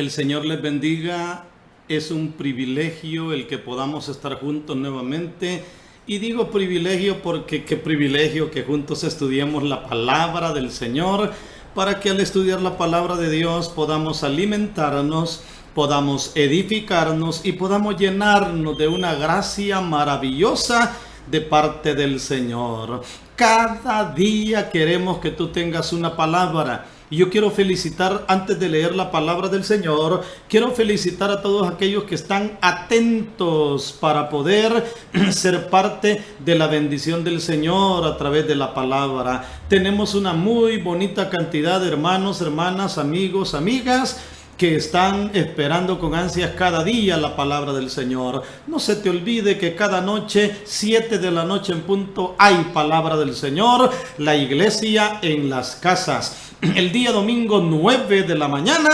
El Señor les bendiga. Es un privilegio el que podamos estar juntos nuevamente. Y digo privilegio porque qué privilegio que juntos estudiemos la palabra del Señor, para que al estudiar la palabra de Dios podamos alimentarnos, podamos edificarnos y podamos llenarnos de una gracia maravillosa de parte del Señor. Cada día queremos que tú tengas una palabra. Y yo quiero felicitar, antes de leer la palabra del Señor, quiero felicitar a todos aquellos que están atentos para poder ser parte de la bendición del Señor a través de la palabra. Tenemos una muy bonita cantidad de hermanos, hermanas, amigos, amigas, que están esperando con ansias cada día la palabra del Señor. No se te olvide que cada noche, 7 de la noche en punto, hay palabra del Señor, la iglesia en las casas. El día domingo 9 de la mañana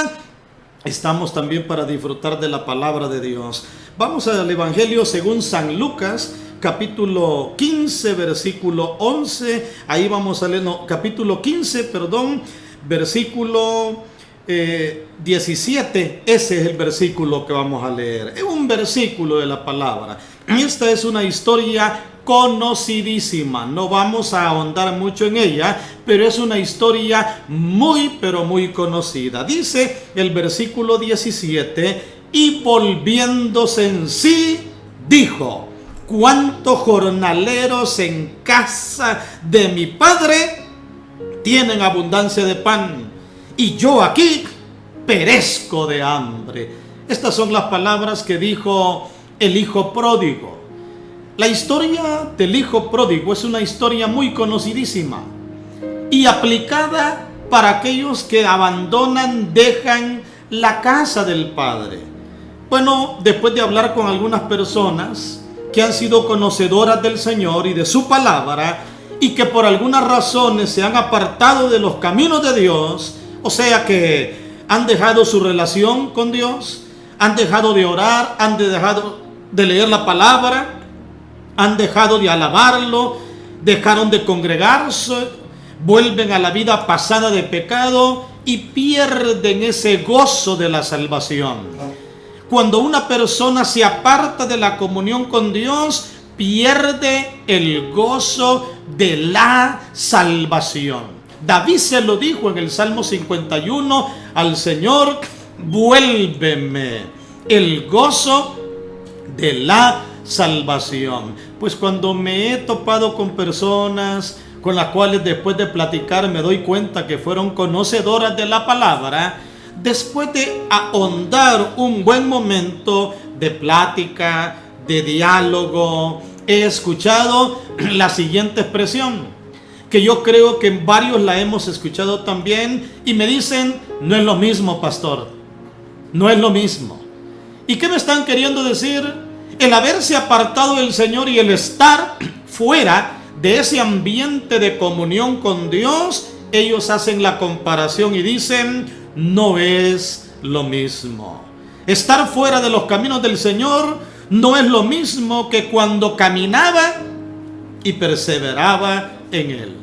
estamos también para disfrutar de la palabra de Dios. Vamos al Evangelio según San Lucas, capítulo 15, versículo 11. Ahí vamos a leer, capítulo 15, perdón, versículo 17. Ese es el versículo que vamos a leer. Es un versículo de la palabra. Esta es una historia conocidísima. No vamos a ahondar mucho en ella, pero es una historia muy, pero muy conocida. Dice el versículo 17: y volviéndose en sí, dijo: ¿cuántos jornaleros en casa de mi padre tienen abundancia de pan, y yo aquí perezco de hambre? Estas son las palabras que dijo el hijo pródigo. La historia del hijo pródigo es una historia muy conocidísima y aplicada para aquellos que abandonan, dejan la casa del padre. Bueno, después de hablar con algunas personas que han sido conocedoras del Señor y de su palabra, y que por algunas razones se han apartado de los caminos de Dios, o sea que han dejado su relación con Dios, han dejado de orar, han dejado de leer la palabra, han dejado de alabarlo, dejaron de congregarse, vuelven a la vida pasada de pecado y pierden ese gozo de la salvación. Cuando una persona se aparta de la comunión con Dios, pierde el gozo de la salvación. David se lo dijo en el Salmo 51 al Señor: vuélveme el gozo de la salvación. Pues cuando me he topado con personas con las cuales después de platicar me doy cuenta que fueron conocedoras de la palabra, después de ahondar un buen momento de plática, de diálogo, he escuchado la siguiente expresión, que yo creo que varios la hemos escuchado también, y me dicen: no es lo mismo, pastor, no es lo mismo. ¿Y qué me están queriendo decir? El haberse apartado del Señor y el estar fuera de ese ambiente de comunión con Dios, ellos hacen la comparación y dicen: no es lo mismo. Estar fuera de los caminos del Señor no es lo mismo que cuando caminaba y perseveraba en Él.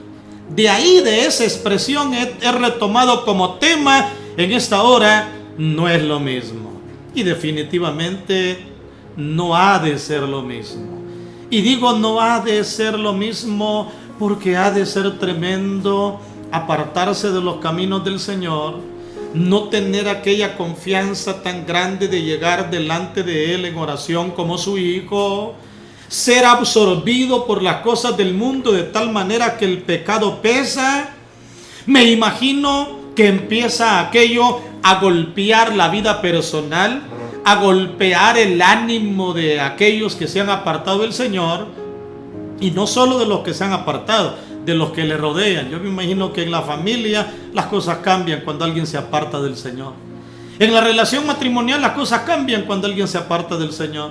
De ahí, de esa expresión, he retomado como tema en esta hora: no es lo mismo. Y definitivamente no ha de ser lo mismo. Y digo no ha de ser lo mismo porque ha de ser tremendo apartarse de los caminos del Señor, no tener aquella confianza tan grande de llegar delante de Él en oración como su hijo, ser absorbido por las cosas del mundo de tal manera que el pecado pesa. Me imagino que empieza aquello a golpear la vida personal, a golpear el ánimo de aquellos que se han apartado del Señor, y no solo de los que se han apartado, de los que le rodean. Yo me imagino que en la familia las cosas cambian cuando alguien se aparta del Señor. En la relación matrimonial las cosas cambian cuando alguien se aparta del Señor.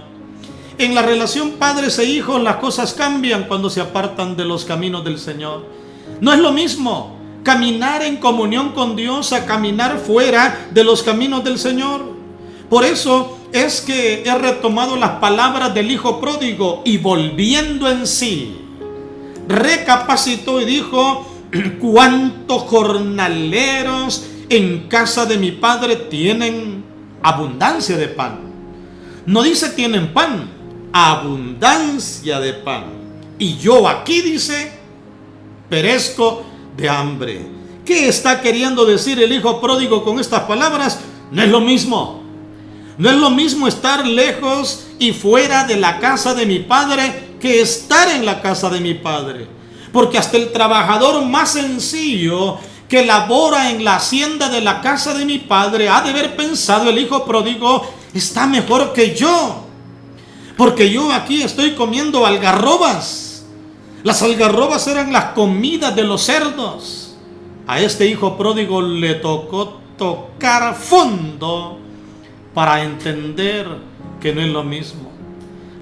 En la relación padres e hijos las cosas cambian cuando se apartan de los caminos del Señor. No es lo mismo caminar en comunión con Dios a caminar fuera de los caminos del Señor. Por eso es que he retomado las palabras del hijo pródigo: y volviendo en sí, recapacitó y dijo: ¿cuántos jornaleros en casa de mi padre tienen abundancia de pan. No dice tienen pan, abundancia de pan. Y yo aquí dice, perezco de hambre. ¿Qué está queriendo decir el hijo pródigo con estas palabras? No es lo mismo. No es lo mismo estar lejos y fuera de la casa de mi padre que estar en la casa de mi padre. Porque hasta el trabajador más sencillo que labora en la hacienda de la casa de mi padre ha de haber pensado, el hijo pródigo está mejor que yo. Porque yo aquí estoy comiendo algarrobas. Las algarrobas eran las comidas de los cerdos. A este hijo pródigo le tocó tocar fondo para entender que no es lo mismo.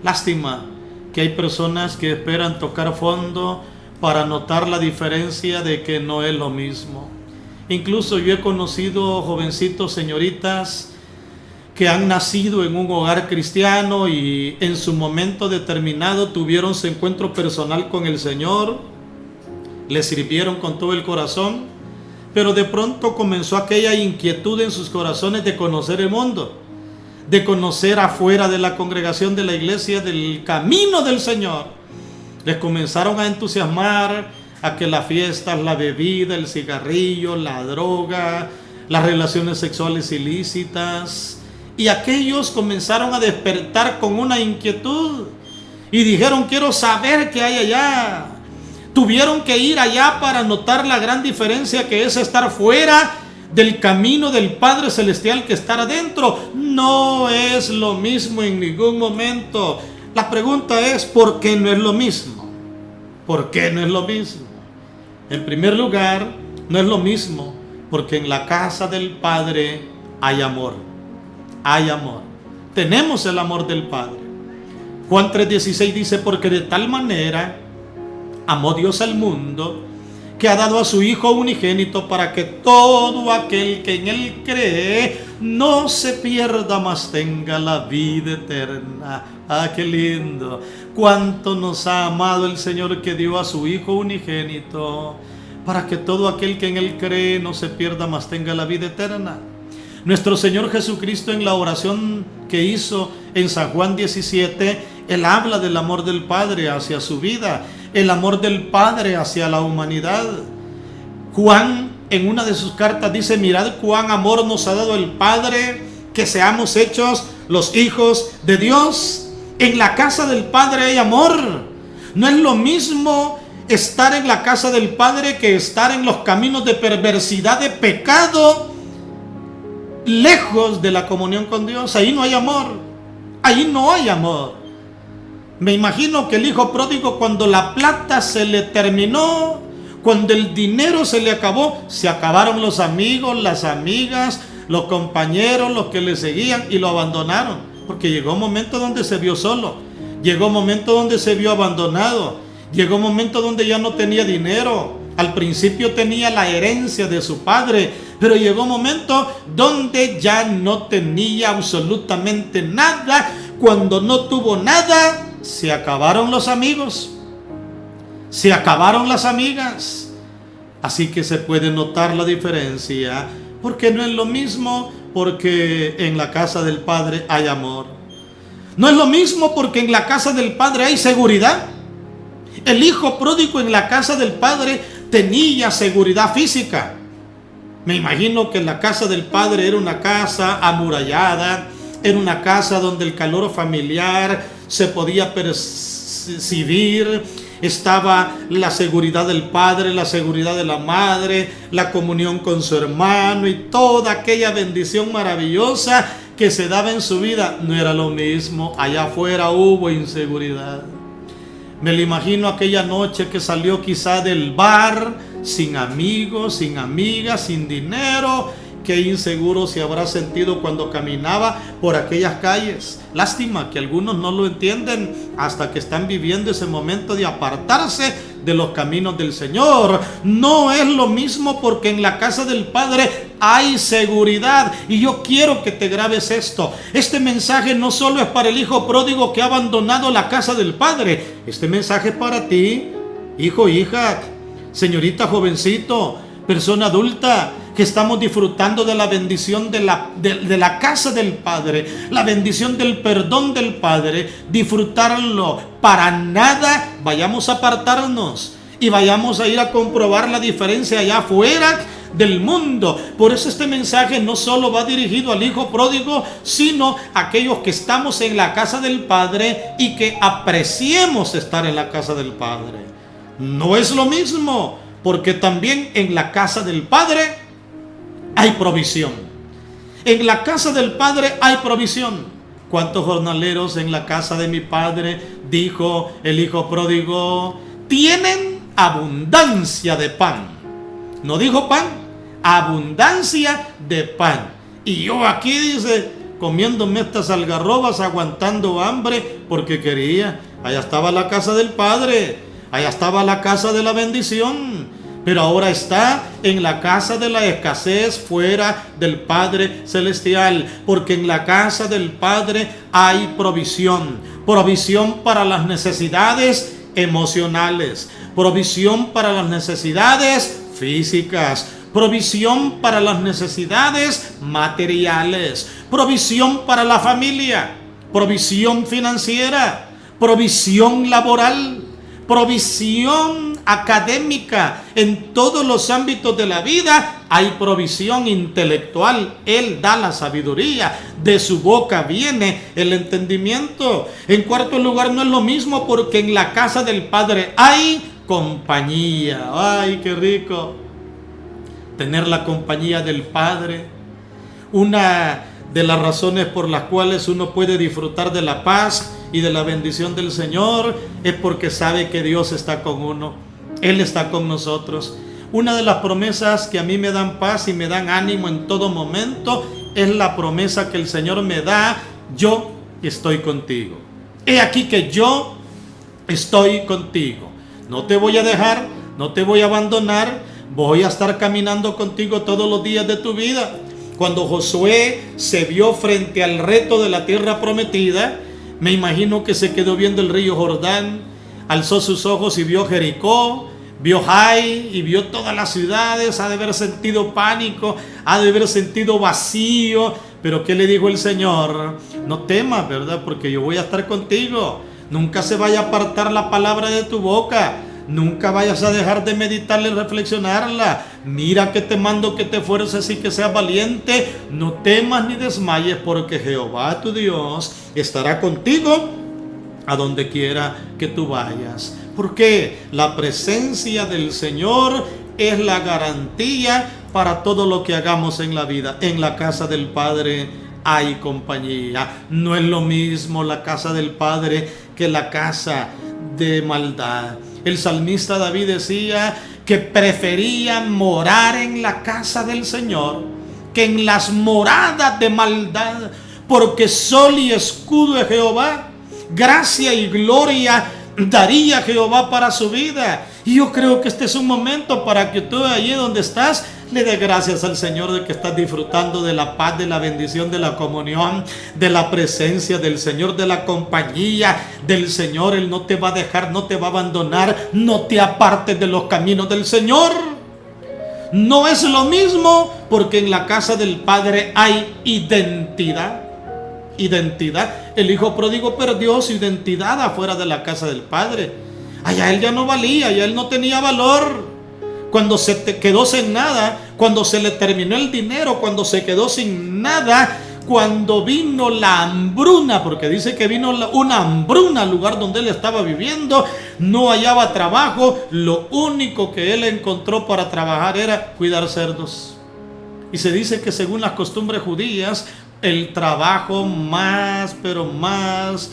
Lástima que hay personas que esperan tocar fondo para notar la diferencia de que no es lo mismo. Incluso yo he conocido jovencitos, señoritas, que han nacido en un hogar cristiano y en su momento determinado tuvieron su encuentro personal con el Señor, le sirvieron con todo el corazón, pero de pronto comenzó aquella inquietud en sus corazones de conocer el mundo, de conocer afuera de la congregación de la iglesia, del camino del Señor. Les comenzaron a entusiasmar a que las fiestas, la bebida, el cigarrillo, la droga, las relaciones sexuales ilícitas, y aquellos comenzaron a despertar con una inquietud y dijeron, quiero saber qué hay allá. Tuvieron que ir allá para notar la gran diferencia que es estar fuera del camino del Padre Celestial que estar adentro. No es lo mismo en ningún momento. La pregunta es, ¿por qué no es lo mismo? ¿Por qué no es lo mismo? En primer lugar, no es lo mismo porque en la casa del Padre hay amor. Hay amor. Tenemos el amor del Padre. Juan 3:16 dice, porque de tal manera amó Dios al mundo, que ha dado a su Hijo unigénito para que todo aquel que en Él cree no se pierda, mas tenga la vida eterna. Ah, qué lindo. Cuánto nos ha amado el Señor, que dio a su Hijo unigénito para que todo aquel que en Él cree no se pierda, mas tenga la vida eterna. Nuestro Señor Jesucristo, en la oración que hizo en San Juan 17, Él habla del amor del Padre hacia su vida, el amor del Padre hacia la humanidad. Juan, en una de sus cartas, dice, mirad cuán amor nos ha dado el Padre, que seamos hechos los hijos de Dios. En la casa del Padre hay amor. No es lo mismo estar en la casa del Padre que estar en los caminos de perversidad, de pecado, lejos de la comunión con Dios. Ahí no hay amor. Ahí no hay amor. Me imagino que el hijo pródigo, cuando la plata se le terminó, cuando el dinero se le acabó, se acabaron los amigos, las amigas, los compañeros, los que le seguían, y lo abandonaron. Porque llegó un momento donde se vio solo. Llegó un momento donde se vio abandonado. Llegó un momento donde ya no tenía dinero. Al principio tenía la herencia de su padre, pero llegó un momento donde ya no tenía absolutamente nada. Cuando no tuvo nada, se acabaron los amigos, se acabaron las amigas. Así que se puede notar la diferencia, porque no es lo mismo, porque en la casa del Padre hay amor. No es lo mismo porque en la casa del Padre hay seguridad. El hijo pródigo en la casa del Padre tenía seguridad física. Me imagino que la casa del Padre era una casa amurallada, era una casa donde el calor familiar se podía percibir. Estaba la seguridad del padre, la seguridad de la madre, la comunión con su hermano y toda aquella bendición maravillosa que se daba en su vida. No era lo mismo. Allá afuera hubo inseguridad. Me lo imagino aquella noche que salió quizá del bar, sin amigos, sin amigas, sin dinero. Qué inseguro se habrá sentido cuando caminaba por aquellas calles. Lástima que algunos no lo entienden hasta que están viviendo ese momento de apartarse de los caminos del Señor. No es lo mismo porque en la casa del Padre hay seguridad. Y yo quiero que te grabes esto. Este mensaje no solo es para el hijo pródigo que ha abandonado la casa del Padre. Este mensaje es para ti, hijo, hija, señorita, jovencito, persona adulta, que estamos disfrutando de la bendición de la casa del Padre, la bendición del perdón del Padre, disfrutarlo. Para nada vayamos a apartarnos y vayamos a ir a comprobar la diferencia allá afuera del mundo. Por eso este mensaje no solo va dirigido al hijo pródigo, sino a aquellos que estamos en la casa del Padre y que apreciemos estar en la casa del Padre. No es lo mismo, porque también en la casa del Padre hay provisión. En la casa del Padre hay provisión. ¿Cuántos jornaleros en la casa de mi Padre, dijo el hijo pródigo, tienen abundancia de pan? No dijo pan, abundancia de pan. Y yo aquí, dice, comiéndome estas algarrobas, aguantando hambre, porque quería. Allá estaba la casa del Padre, allá estaba la casa de la bendición. Pero ahora está en la casa de la escasez, fuera del Padre Celestial. Porque en la casa del Padre hay provisión. Provisión para las necesidades emocionales. Provisión para las necesidades físicas. Provisión para las necesidades materiales. Provisión para la familia. Provisión financiera. Provisión laboral. Provisión académica. En todos los ámbitos de la vida hay provisión intelectual. Él da la sabiduría, de su boca viene el entendimiento. En cuarto lugar, no es lo mismo, porque en la casa del Padre hay compañía. Ay, qué rico tener la compañía del Padre. Una de las razones por las cuales uno puede disfrutar de la paz y de la bendición del Señor es porque sabe que Dios está con uno. Él está con nosotros. Una de las promesas que a mí me dan paz y me dan ánimo en todo momento es la promesa que el Señor me da: yo estoy contigo. He aquí que yo estoy contigo. No te voy a dejar, no te voy a abandonar. Voy a estar caminando contigo todos los días de tu vida. Cuando Josué se vio frente al reto de la tierra prometida, me imagino que se quedó viendo el río Jordán, alzó sus ojos y vio Jericó, vio Jai y vio todas las ciudades. Ha de haber sentido pánico, ha de haber sentido vacío. Pero ¿qué le dijo el Señor? No temas, ¿verdad? Porque yo voy a estar contigo. Nunca se vaya a apartar la palabra de tu boca. Nunca vayas a dejar de meditarla y reflexionarla. Mira que te mando que te esfuerces y que seas valiente. No temas ni desmayes, porque Jehová tu Dios estará contigo a donde quiera que tú vayas. Porque la presencia del Señor es la garantía para todo lo que hagamos en la vida. En la casa del Padre hay compañía. No es lo mismo la casa del Padre que la casa de maldad. El salmista David decía que prefería morar en la casa del Señor que en las moradas de maldad, porque sol y escudo de Jehová, gracia y gloria daría Jehová para su vida. Y yo creo que este es un momento para que tú, allí donde estás, le des gracias al Señor de que estás disfrutando de la paz, de la bendición, de la comunión, de la presencia del Señor, de la compañía del Señor. Él no te va a dejar, no te va a abandonar. No te apartes de los caminos del Señor. No es lo mismo, porque en la casa del Padre hay identidad. Identidad. El hijo pródigo perdió su identidad afuera de la casa del Padre. Allá él ya no valía, allá él no tenía valor. Cuando se quedó sin nada, cuando se le terminó el dinero, cuando se quedó sin nada, cuando vino la hambruna, porque dice que vino una hambruna al lugar donde él estaba viviendo, no hallaba trabajo. Lo único que él encontró para trabajar era cuidar cerdos. Y se dice que según las costumbres judías, el trabajo más, pero más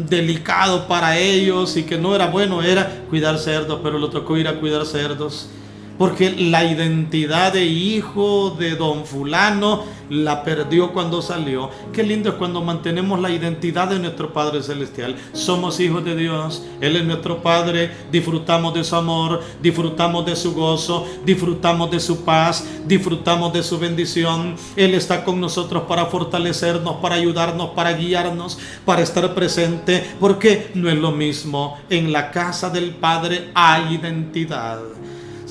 delicado para ellos y que no era bueno era cuidar cerdos, pero le tocó ir a cuidar cerdos, porque la identidad de hijo de don fulano la perdió cuando salió. Qué lindo es cuando mantenemos la identidad de nuestro Padre Celestial. Somos hijos de Dios, Él es nuestro Padre, disfrutamos de su amor, disfrutamos de su gozo, disfrutamos de su paz, disfrutamos de su bendición. Él está con nosotros para fortalecernos, para ayudarnos, para guiarnos, para estar presente, porque no es lo mismo. En la casa del Padre hay identidad.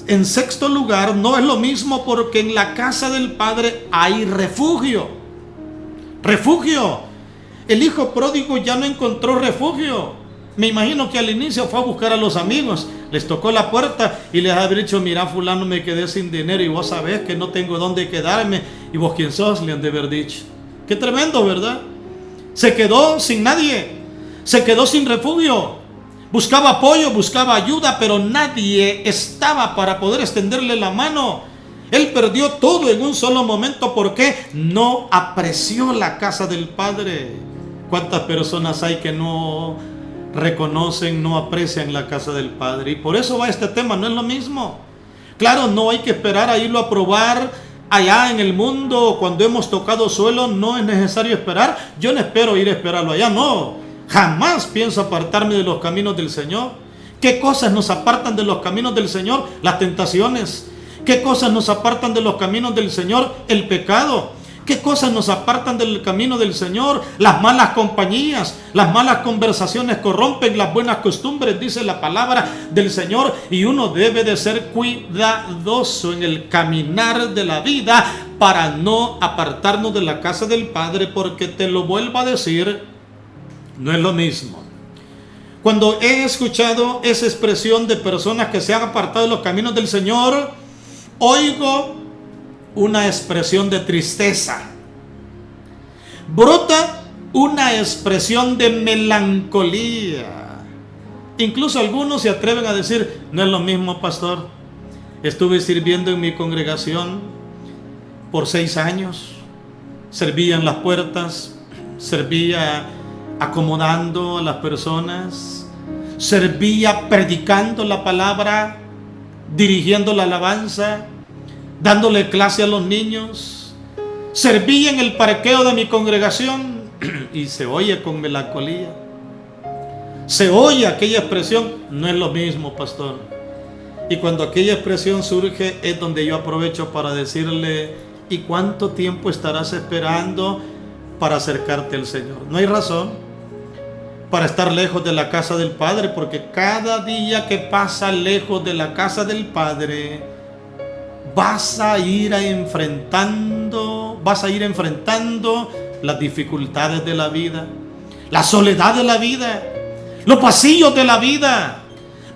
En sexto lugar, no es lo mismo porque en la casa del Padre hay refugio. Refugio. El hijo pródigo ya no encontró refugio. Me imagino que al inicio fue a buscar a los amigos, les tocó la puerta y les había dicho: mira, fulano, me quedé sin dinero y vos sabés que no tengo dónde quedarme. ¿Y vos quién sos?, le han de haber dicho. Qué tremendo, ¿verdad? Se quedó sin nadie, se quedó sin refugio. Buscaba apoyo, buscaba ayuda, pero nadie estaba para poder extenderle la mano. Él perdió todo en un solo momento porque no apreció la casa del Padre. ¿Cuántas personas hay que no reconocen, no aprecian la casa del Padre? Y por eso va este tema, no es lo mismo. Claro, no hay que esperar a irlo a probar allá en el mundo. Cuando hemos tocado suelo, no es necesario esperar. Yo no espero ir a esperarlo allá, no. Jamás pienso apartarme de los caminos del Señor. ¿Qué cosas nos apartan de los caminos del Señor? Las tentaciones. ¿Qué cosas nos apartan de los caminos del Señor? El pecado. ¿Qué cosas nos apartan del camino del Señor? Las malas compañías. Las malas conversaciones corrompen las buenas costumbres, dice la palabra del Señor. Y uno debe de ser cuidadoso en el caminar de la vida para no apartarnos de la casa del Padre, porque te lo vuelvo a decir, no es lo mismo. Cuando he escuchado esa expresión de personas que se han apartado de los caminos del Señor, oigo una expresión de tristeza. Brota una expresión de melancolía. Incluso algunos se atreven a decir: no es lo mismo, pastor. Estuve sirviendo en mi congregación por 6 años. Servía en las puertas, servía acomodando a las personas, servía predicando la palabra, dirigiendo la alabanza, dándole clase a los niños, servía en el parqueo de mi congregación. Y se oye con melancolía, se oye aquella expresión: no es lo mismo, pastor. Y cuando aquella expresión surge es donde yo aprovecho para decirle: ¿y cuánto tiempo estarás esperando para acercarte al Señor? No hay razón para estar lejos de la casa del Padre, porque cada día que pasa lejos de la casa del Padre vas a ir enfrentando las dificultades de la vida, la soledad de la vida, los pasillos de la vida.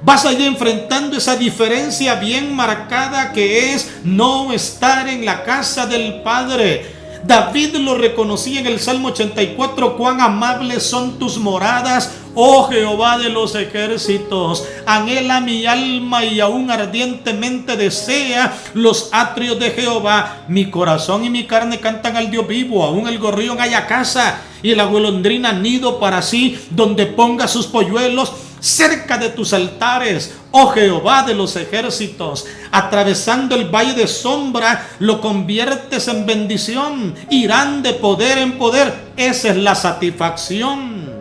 Vas a ir enfrentando esa diferencia bien marcada que es no estar en la casa del Padre. David lo reconocía en el Salmo 84: cuán amables son tus moradas, oh Jehová de los ejércitos. Anhela mi alma y aún ardientemente desea los atrios de Jehová. Mi corazón y mi carne cantan al Dios vivo. Aún el gorrión halla casa y la golondrina nido para sí, donde ponga sus polluelos cerca de tus altares, oh Jehová de los ejércitos. Atravesando el valle de sombra, lo conviertes en bendición. Irán de poder en poder. Esa es la satisfacción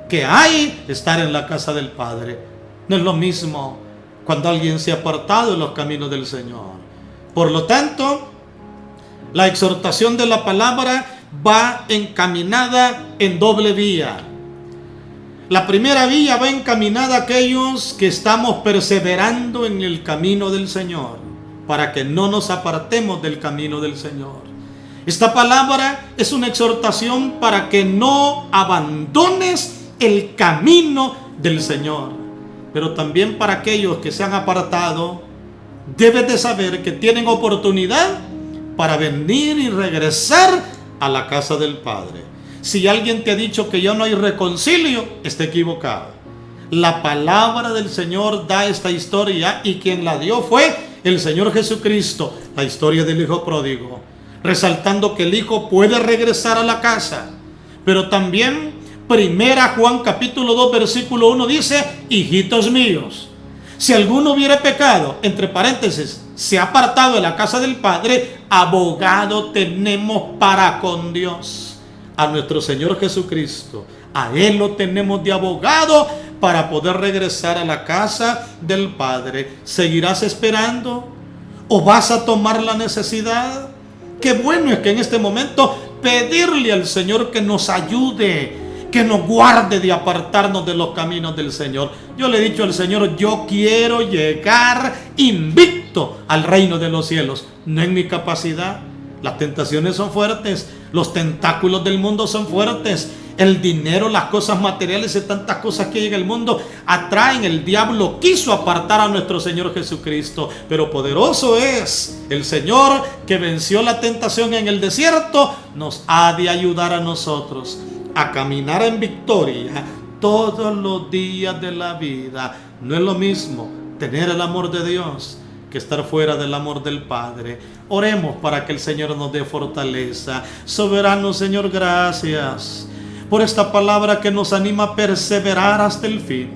que hay de estar en la casa del Padre. No es lo mismo cuando alguien se ha apartado de los caminos del Señor. Por lo tanto, la exhortación de la palabra va encaminada en doble vía. La primera vía va encaminada a aquellos que estamos perseverando en el camino del Señor, para que no nos apartemos del camino del Señor. Esta palabra es una exhortación para que no abandones el camino del Señor. Pero también para aquellos que se han apartado, debes de saber que tienen oportunidad para venir y regresar a la casa del Padre. Si alguien te ha dicho que ya no hay reconcilio, está equivocado. La palabra del Señor da esta historia, y quien la dio fue el Señor Jesucristo. La historia del hijo pródigo, resaltando que el hijo puede regresar a la casa. Pero también Primera Juan capítulo 2 versículo 1 dice: hijitos míos, si alguno hubiera pecado, entre paréntesis, se ha apartado de la casa del Padre, abogado tenemos para con Dios, a nuestro Señor Jesucristo. A Él lo tenemos de abogado para poder regresar a la casa del Padre. ¿Seguirás esperando o vas a tomar la necesidad? Qué bueno es que en este momento pedirle al Señor que nos ayude, que nos guarde de apartarnos de los caminos del Señor. Yo le he dicho al Señor, yo quiero llegar invicto al reino de los cielos, no en mi capacidad. Las tentaciones son fuertes, los tentáculos del mundo son fuertes, el dinero, las cosas materiales y tantas cosas que hay en el mundo atraen. El diablo quiso apartar a nuestro Señor Jesucristo, pero poderoso es el Señor que venció la tentación en el desierto. Nos ha de ayudar a nosotros a caminar en victoria todos los días de la vida. No es lo mismo tener el amor de Dios que estar fuera del amor del Padre. Oremos para que el Señor nos dé fortaleza. Soberano Señor, gracias por esta palabra que nos anima a perseverar hasta el fin.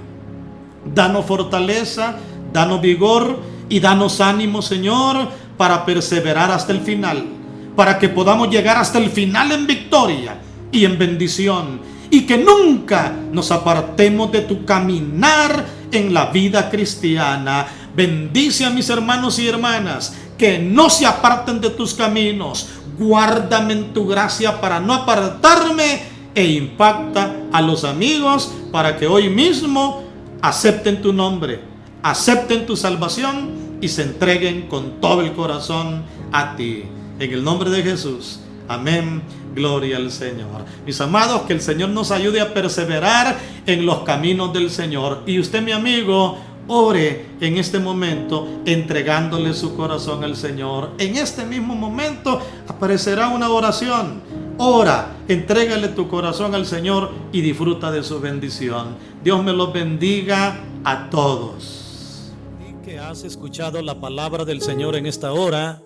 Danos fortaleza, danos vigor y danos ánimo, Señor, para perseverar hasta el final, para que podamos llegar hasta el final en victoria y en bendición, y que nunca nos apartemos de tu caminar en la vida cristiana. Bendice a mis hermanos y hermanas, que no se aparten de tus caminos. Guárdame en tu gracia para no apartarme, e impacta a los amigos para que hoy mismo acepten tu nombre, acepten tu salvación y se entreguen con todo el corazón a ti. En el nombre de Jesús. Amén. Gloria al Señor. Mis amados, que el Señor nos ayude a perseverar en los caminos del Señor. Y usted, mi amigo, ore en este momento entregándole su corazón al Señor. En este mismo momento aparecerá una oración. Ora, entrégale tu corazón al Señor y disfruta de su bendición. Dios me los bendiga a todos. Y que has escuchado la palabra del Señor en esta hora,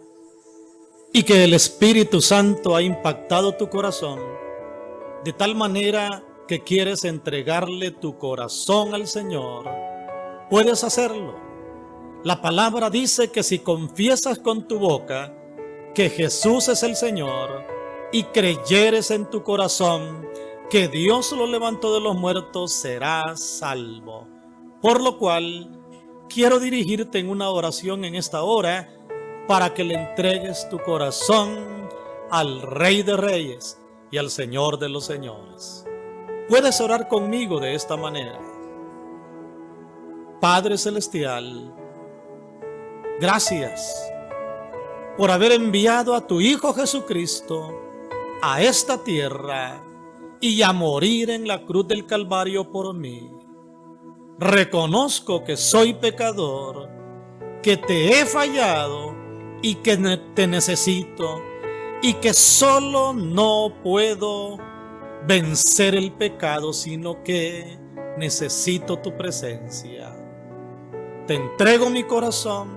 y que el Espíritu Santo ha impactado tu corazón de tal manera que quieres entregarle tu corazón al Señor, puedes hacerlo. La palabra dice que si confiesas con tu boca que Jesús es el Señor y creyeres en tu corazón que Dios lo levantó de los muertos, serás salvo. Por lo cual, quiero dirigirte en una oración en esta hora para que le entregues tu corazón al Rey de Reyes y al Señor de los Señores. Puedes orar conmigo de esta manera. Padre Celestial, gracias por haber enviado a tu Hijo Jesucristo a esta tierra y a morir en la cruz del Calvario por mí. Reconozco que soy pecador, que te he fallado y que te necesito, y que solo no puedo vencer el pecado, sino que necesito tu presencia. Te entrego mi corazón,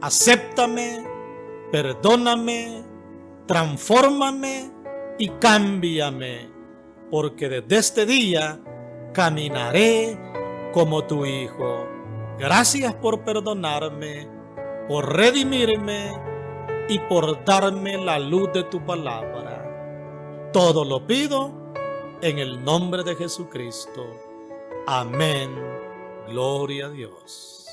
acéptame, perdóname, transfórmame y cámbiame, porque desde este día caminaré como tu Hijo. Gracias por perdonarme, por redimirme y por darme la luz de tu palabra. Todo lo pido en el nombre de Jesucristo. Amén. Gloria a Dios.